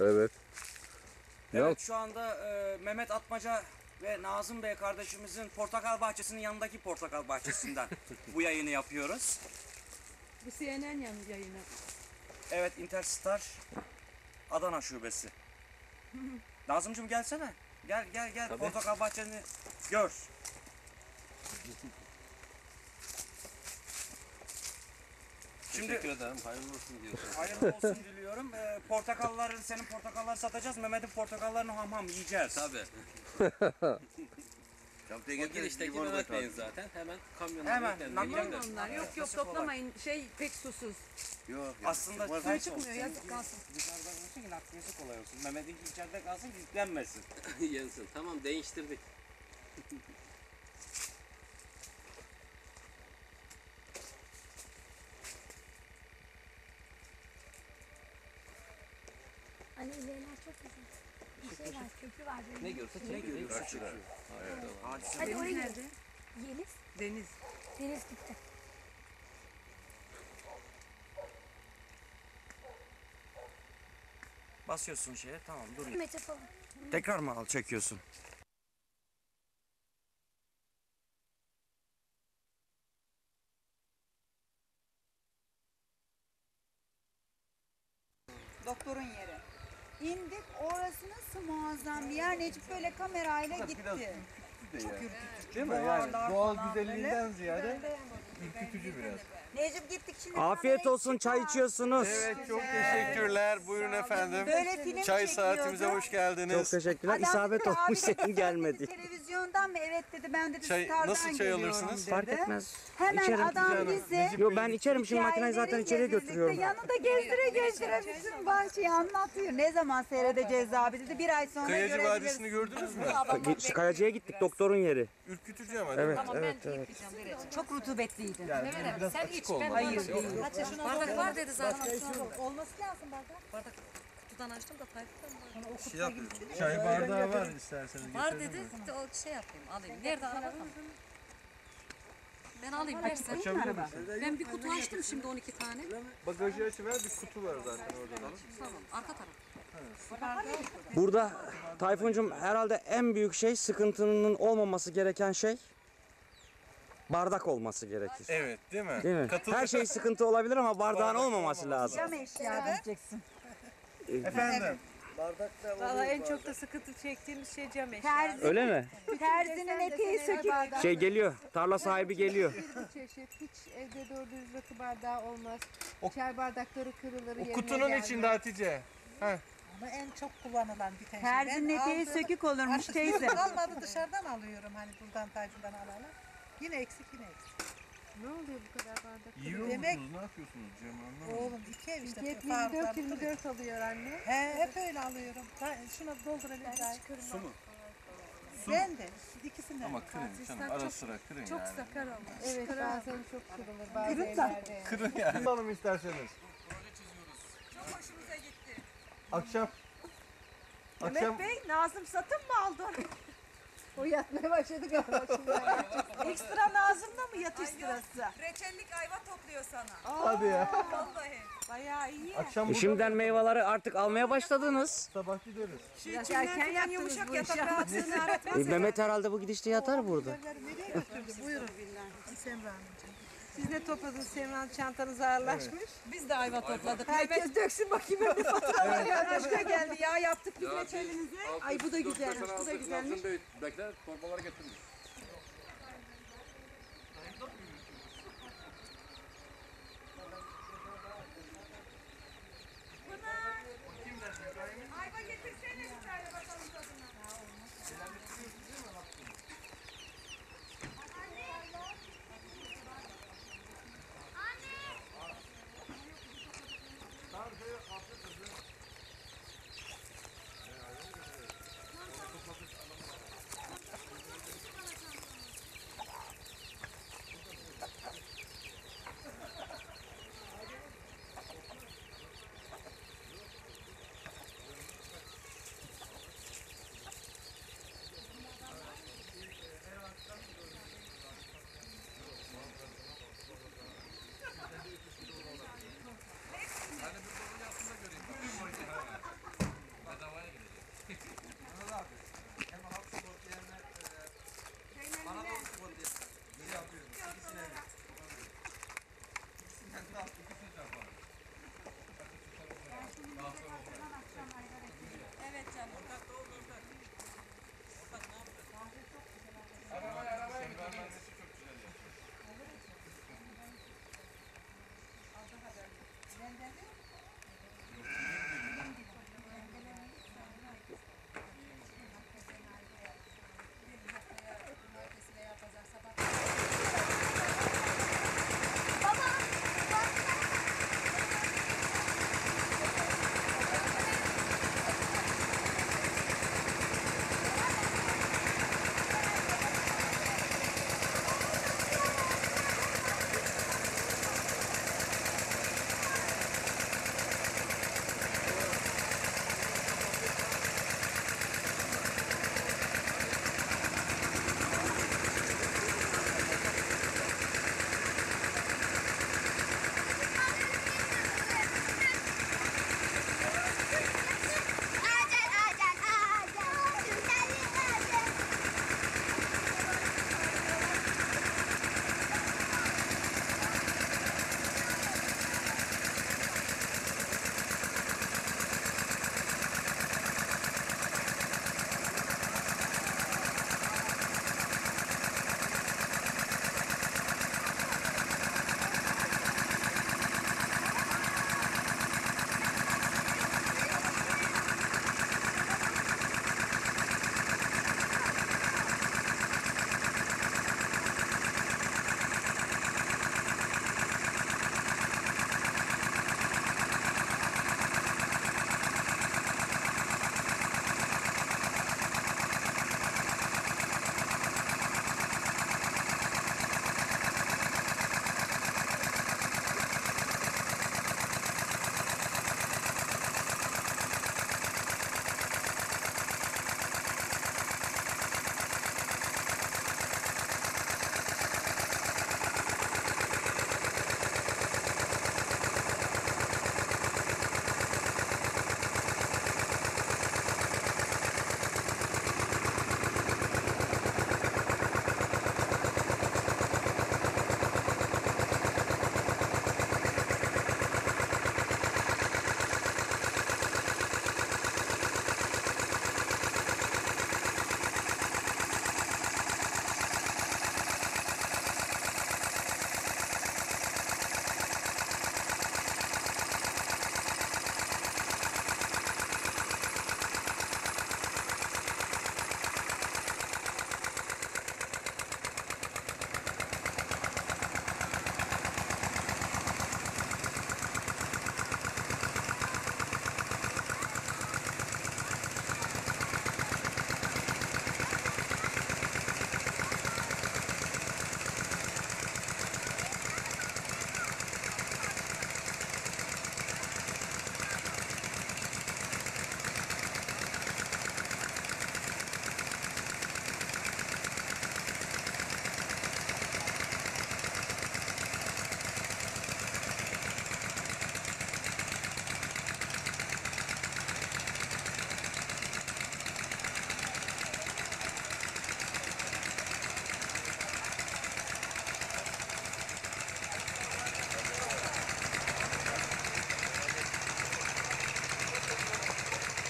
Evet. Evet, şu anda Mehmet Atmaca ve Nazım Bey kardeşimizin portakal bahçesinin yanındaki portakal bahçesinden bu yayını yapıyoruz. Bu CNN yayını. Evet, Interstar Adana şubesi. Nazımcığım gelsene. Gel. Tabii. Portakal bahçeni gör. Teşekkür ederim. Hayırlı olsun diyorsun. Hayırlı olsun diliyorum. Senin portakalları satacağız. Mehmet'in portakallarını ham yiyeceğiz. Tabii. O girişteki Mehmet Bey'in zaten. Hemen kamyonla Hemen, Yok onlar. Yok toplamayın. Pek susuz. Yok. Aslında Suyu ters çıkmıyor, olsun. yazık kalsın. Dışarıda olsun ki nakliyyesi kolay olsun. Mehmet'inki içeride kalsın, yüklenmesin. Yensin. Tamam, değiştirdik. Anne ilerler çok güzel. Bir şey var, köprü var. Böyle. Ne görse çekiyor. Hadi oraya Nerede? Yeliz. Deniz. Deniz gitti. Basıyorsun şeye, tamam dur. Mete falan. Tekrar mı çekiyorsun? Doktorun yeri. İndik, orası nasıl muazzam bir yer. Necip böyle kamerayla gitti. Değil mi? Yani doğal güzelliğinden ziyade ürkütücü biraz. Necip gittik şimdi. Afiyet kamerayı olsun, çıkar. çay içiyorsunuz. Evet, çok teşekkürler. Buyurun efendim. Böyle film Çay çekiyordu. saatimize hoş geldiniz. Çok teşekkürler. Adam İsabet dedi, olmuş abi dedi, senin gelmedi. televizyondan mı? Evet dedi. Ben dedi Çay- Star'dan nasıl çay geliyorum alırsınız? dedi. Fark etmez. Hemen İçerim. adam bize Yo, ben içerim, şimdi makineyi zaten içeriye götürüyorum. yanında gezdire bütün bahçeyi anlatıyor. Ne zaman seyredeceğiz abi dedi. Bir ay sonra Kayacı görebiliriz. Vadisi'ni gördünüz mü? Kayacıya gittik, doktorun yeri. Ürkütücü ama değil mi? Evet. Çok rutubetliydi. Yani biraz Sen açık iç, olmalı. Hayır değil. Bardak var dedi zaten. Olması lazım bardak. Bardak kutudan açtım da Tayfur'dan var. Çay bardağı var isterseniz. Var dedi. De o şey yapayım, alayım. Nerede araba mı? Ben alayım versen. Ben bir kutu açtım şimdi 12 tane. Bagajı açıver, bir kutu var zaten orada da. Tamam, arka taraf. Burada Tayfun'cum herhalde en büyük şey, sıkıntının olmaması gereken şey bardak olması gerekir. Evet, değil mi? Değil mi? Her şey sıkıntı olabilir ama bardağın olmaması lazım. Cam eşya diyeceksin. Efendim? Valla en çok da sıkıntı çektiğimiz şey cam eşya. Terzi, Öyle mi? terzinin eteği sökük. Şey geliyor, tarla sahibi geliyor. Bir çeşit hiç evde doğru düz rakı bardağı olmaz. Çay bardakları kırılır. O yerine kutunun gelmez. içinde Hatice. Ama en çok kullanılan bir tane. Terzinin eteği sökük olurmuş teyze. Almadı dışarıdan alıyorum hani buradan Tayfun'dan alalım. Yine eksik. Ne oluyor bu kadar bardak? Yiyor Demek- musunuz? Ne yapıyorsunuz Cem? Anlamadım. Oğlum iki ev işte. Hep farklar. 24 alıyor anne. Hep öyle alıyorum. Şuna dolduralım. Su mu? Ben de ikisinden. Ama kırın canım, ara sıra kırın Çok yani. sakar ama. Evet bazen çok kırılır bazı evlerde. Kırın yani. Alalım isterseniz. Çok hoşumuza gitti. Akşam. Mehmet Bey, Nazım satın mı aldı? O yatmaya başladı galiba şimdi. Ekstra Nazım'da mı yatış sırası? Reçellik ayva topluyor sana. Hadi ya. Vallahi. Bayağı iyi. Akşam burada Şimdiden meyveleri artık almaya başladınız. sabah gideriz. Biraz erken yaptınız bu işi. Mehmet herhalde bu gidişte yatar burada. Nereye götürdü? Buyurun. Semra Hanımcığım. Siz ne topladınız Semra çantanız ağırlaşmış. Biz de ayva topladık. Herkes döksün bakayım önüne fotoğrafı. Aşka geldi ya, yaptık biz reçelimizi. Ay bu da güzelmiş, bu da güzelmiş. Bekler, torbaları getirmiş. Ayva getirsene bir tane bakalım tadına.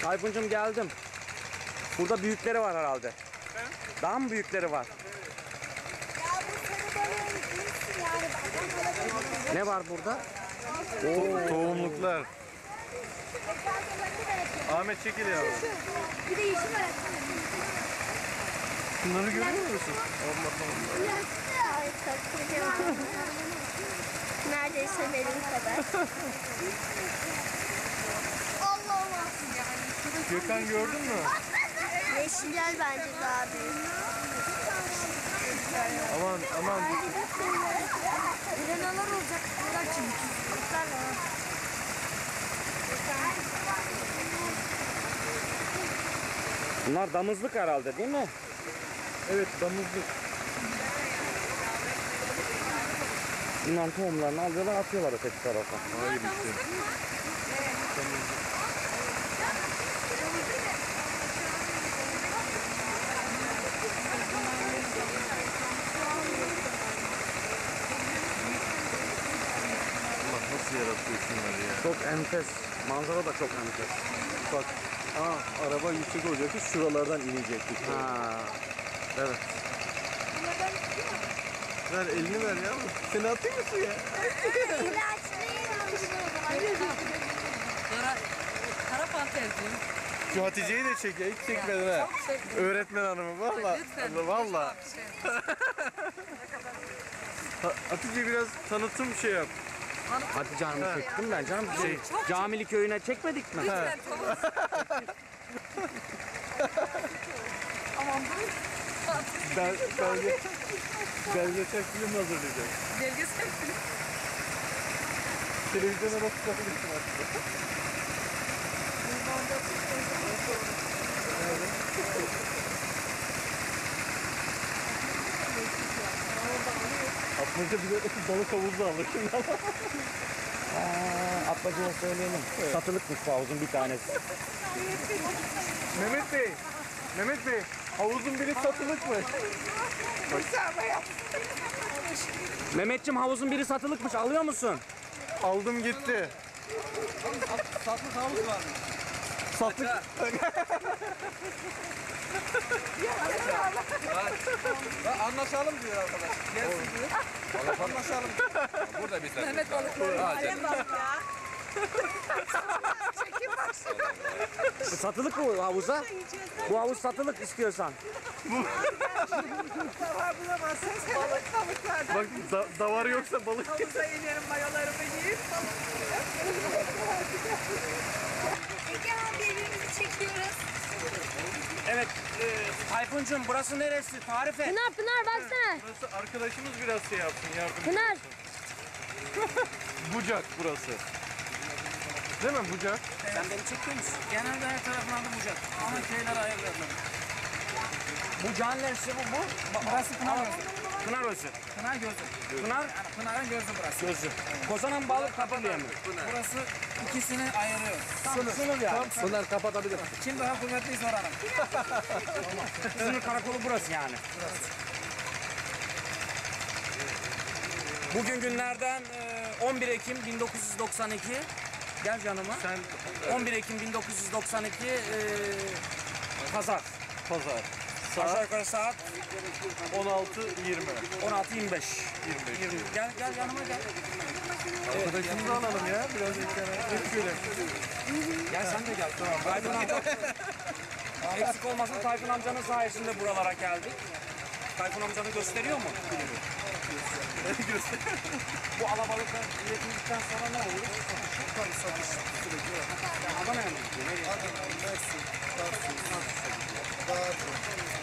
Tayfun'cum geldim. Burada büyükleri var herhalde. Daha mı büyükleri var? Ya bu sarı balığın cinsi yani. Adam alabilir. Ne var burada? Tohumluklar. Ahmet çekil ya. Bir de yeşil var. Bunları görüyor musun? Ay çok kocaman. Neredeyse benim kadar. Allah'ım. Gökhan gördün mü? Yeşiller bence daha büyük. Aman aman. Mirenalar olacak. Bırak şimdi. Bunlar damızlık herhalde değil mi? Evet damızlık. Bunların tohumlarını alıyorlar atıyorlar öteki tarafa. Hayır işte. Allah nasıl yaratıyor şunları ya. Çok enfes. Manzara da çok enfes. Bak. Araba yüksek olacakmış. Şuralardan inecektik. Ha. Evet. Ver elini ver ya. Seni atayım mı suya? Kara panterciyim. Şu Hatice'yi de çek ya. Hiç çekmedin ha. Öğretmen hanımı valla. Lütfen. Valla. Hatice biraz tanıtım şey yap. Hadi canım çektim ben canım. Camili köyüne çekmedik mi? Lütfen tamam. Aman buyur. Belgesel film hazırlayacak. Belgesel film. Televizyona da tutabilirsin aslında. Atmaca bir de balık havuzu alır şimdi ama. Atmacıya söyleyelim. Satılıkmış bu havuzun bir tanesi. Mehmet Bey, havuzun biri satılıkmış. Mehmetciğim havuzun biri satılıkmış alıyor musun? Aldım gitti. Satlık havuz var mı? Satlık. Bak anlaşalım diyor arkadaş. Gelsin diyor. Anlaşalım. Burada bir tane. Mehmet balıkları. Alem Bak ya. Bu satılık mı havuza? Bu havuz satılık istiyorsan. Davar bulamazsanız balıklardan Bak davar yoksa balık. havuza inerim mayolarımı giyip. Egemen birbirimizi çekiyoruz. Evet Tayfun'cum burası neresi? Tarif et. Pınar baksana. Burası arkadaşımız biraz şey yapsın yardım. Pınar. Bucak burası. Değil mi Bucak? Sen beni çekiyor musun? Genelde her tarafından bulacak. Ama şeyler ayırıyorlar. Bu can neresi bu? Burası Pınar Gözü. Pınar Özü. Pınar Gözü. Pınar Yani Pınar'ın gözü burası. Gözü. Kozanan balık kapılıyor mu? Burası ikisini ayırıyor. Sınır yani. Pınar kapatabilir. Kim daha kuvvetliyse oranın. Sınır karakolu burası yani. Bugün günlerden 11 Ekim 1992. Gel yanıma. Sen 11 Ekim 1992 Pazar. pazar. Aşağı Saat yukarı saat 16:20. 16.25. 25. Gel yanıma gel. Arkadaşımızı alalım ya. Biraz ekrana. Hep şöyle. Gel sen de gel. Tamam. Tayfun amca. Eksik olmasın Tayfun amcanın sayesinde buralara geldik. Tayfun amcanı gösteriyor mu? Bu alabalıklar üretildikten sonra ne olur? Satış sürekli. Adana'ya mı gidiyor? Nereye? Adana, Mersin, Tarsus, Gazi,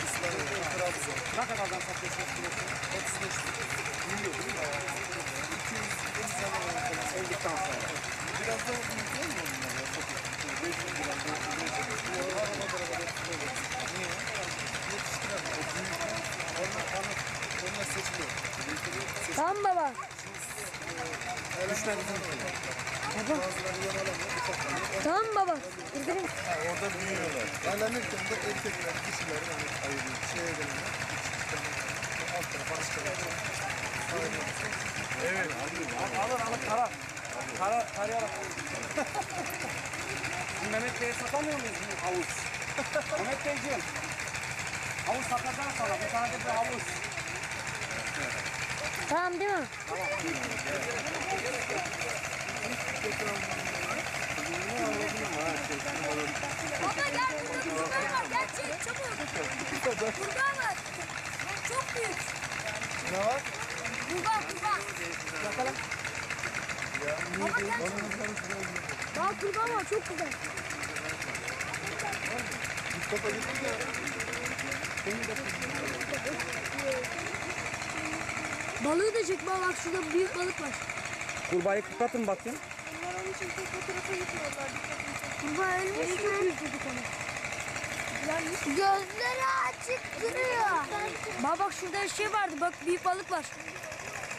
İsmail, Trabzon. Ne kadardan satıyorsunuz kilosu? 35 milyon değil mi? 250 zaman falan. Olduktan sonra. Biraz da büyük değil mi onlar ya? Çok büyük. 500 gram, 400 gram. Bu araba beraber yapıyorlar. Niye? Yetiştiremem. O büyük. Onlar seçiliyor. Tamam baba. Düşmedi. Bazıları yan alamıyor. Ufaklanıyor. Tamam baba. İzledim. Orada büyüyorlar. Alanırken de erkekler, dişiler ayırıyor. Şeye gelince. Alt tarafa çıkarıyor. Evet. Alır kara. Karayalım. Bizim Mehmet Bey'e satamıyor muyuz bu havuz? Mehmet Beyciğim. Havuz satacağım sana. Bu sadece bir havuz. Tamam değil mi? Baba gel burada kurbağa var. Gel çek çabuk. Kurbağa var. Çok büyük. Ne var? Kurbağa. Baba gel. Daha kurbağa var çok güzel. Mustafa gittin ya. Balığı da çek bak şurada büyük balık var. Kurbağayı kıpratın bakayım. Kurbağa ölmüş mü? Gözleri açık duruyor. Bak şurada şey vardı bak büyük balık var.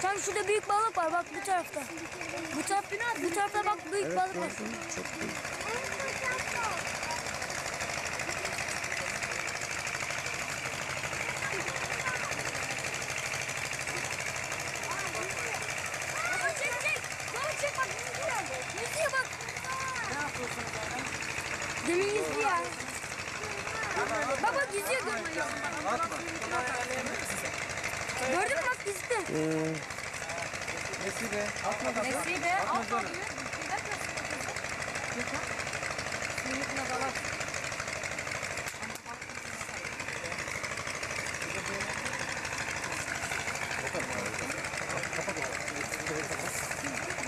Tam şurada büyük balık var bak bu tarafta. Bu tarafta bak büyük balık var. Baba çek. Baba çek bak yüzüyor bak. Ne yapıyorsun sen? Demin yüzüyor ya. Baba yüzüyor görmüyor. Gördün mü bak yüzdü. Nesibe. Atma da. Nesibe atma diyor.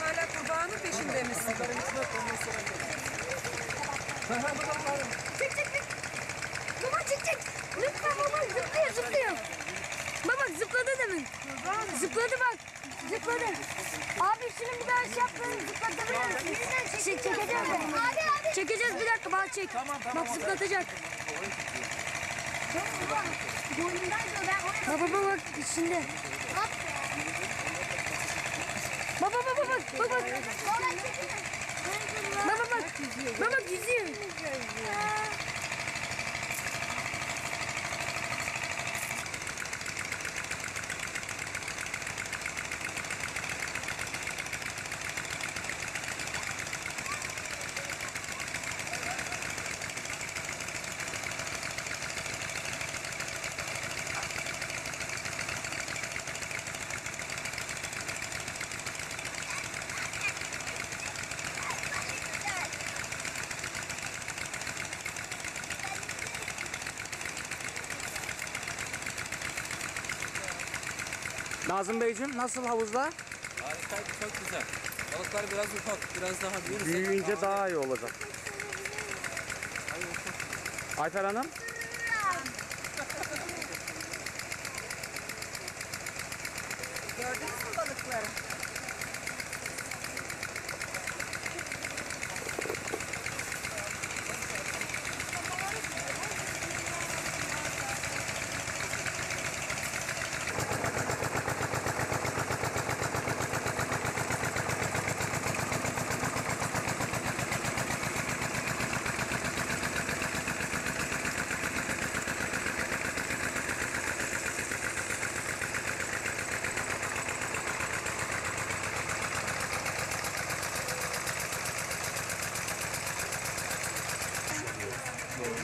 Hala kurbağanın peşinde misin? Çek. Baba çek. Lütfen baba zıplıyor. Baba zıpladı demin. Zıpladı bak. Zıpladı. Abi şunu bir daha şey yapalım. Zıplatabilir misin? Çekeceğiz. Abi. Çekeceğiz bir dakika bak çek. Bak zıplatacak. Baba bak içinde. Baba bak. Baba yüzüyor. Nazım Beyciğim nasıl havuzlar? Harikaydı, çok güzel. Balıklar biraz ufak, biraz daha büyürse. Büyüyünce daha iyi olacak. Ayfer Hanım? Gördünüz mü balıkları?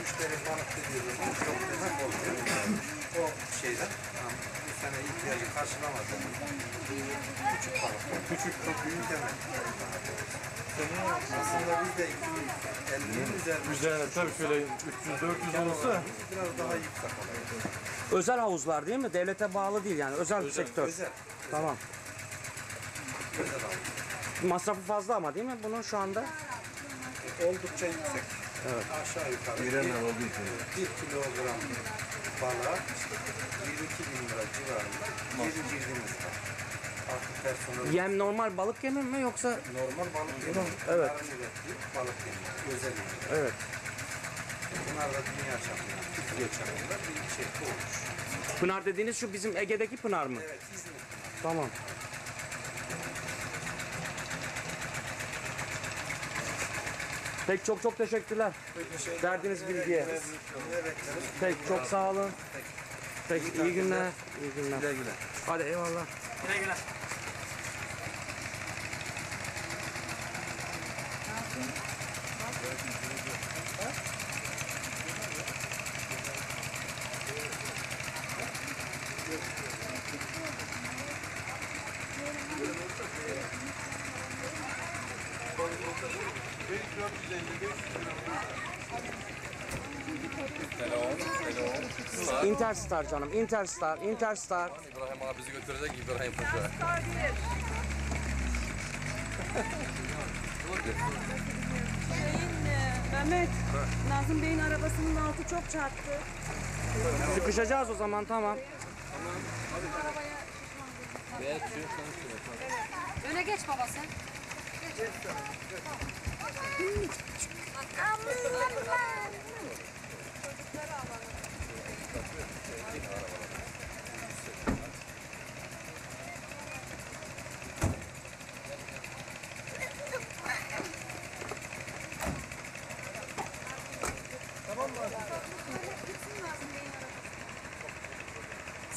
Müşteri balık dediğimiz çok destek oluyor. O şeyden bu sene ihtiyacı karşılamadı. Küçük balık. Küçük çok büyük demedi. Aslında biz de 250'nin üzerinde. Üzerine tabii şöyle 300-400 olursa. Biraz daha yüksek oluyor. Özel havuzlar değil mi? Devlete bağlı değil yani özel bir sektör. Özel. Tamam. Özel aldım. Masrafı fazla ama değil mi bunun şu anda? Oldukça yüksek. Evet. Aşağı yukarı. Bir kilogram balığa 22.000 lira civarında yeri girdiniz var. Farklı personel. Yem normal balık yemi mi yoksa? Normal balık yemi. Evet. Bunların ürettiği balık yemi. Özel yemi. Evet. Bunlar da dünya çapında, Türkiye çapında bir şey olmuş. Pınar dediğiniz şu bizim Ege'deki Pınar mı? Evet, İzmir. Tamam. Peki çok teşekkürler. Verdiğiniz bilgiye. Ne bekleriz? Peki çok sağ olun. Peki iyi günler. İyi günler. Güle güle. Hadi eyvallah. Güle güle. Interstar canım, Interstar. İbrahim abi bizi götürecek İbrahim Paşa. Mehmet, Nazım Bey'in arabasının altı çok çarptı. Sıkışacağız o zaman, tamam. Öne geç baba sen.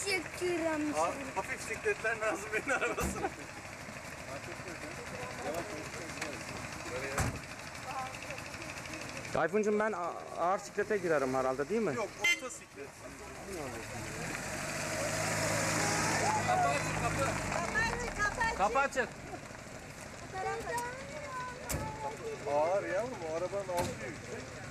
Çekiyorum. Hafif sikletler Nazım Bey'in arabası. Tayfuncuğum ben ağır siklete girerim herhalde değil mi? Yok, motosiklet. Kapı açın. Ağır yavrum, o arabanın altı yüksek.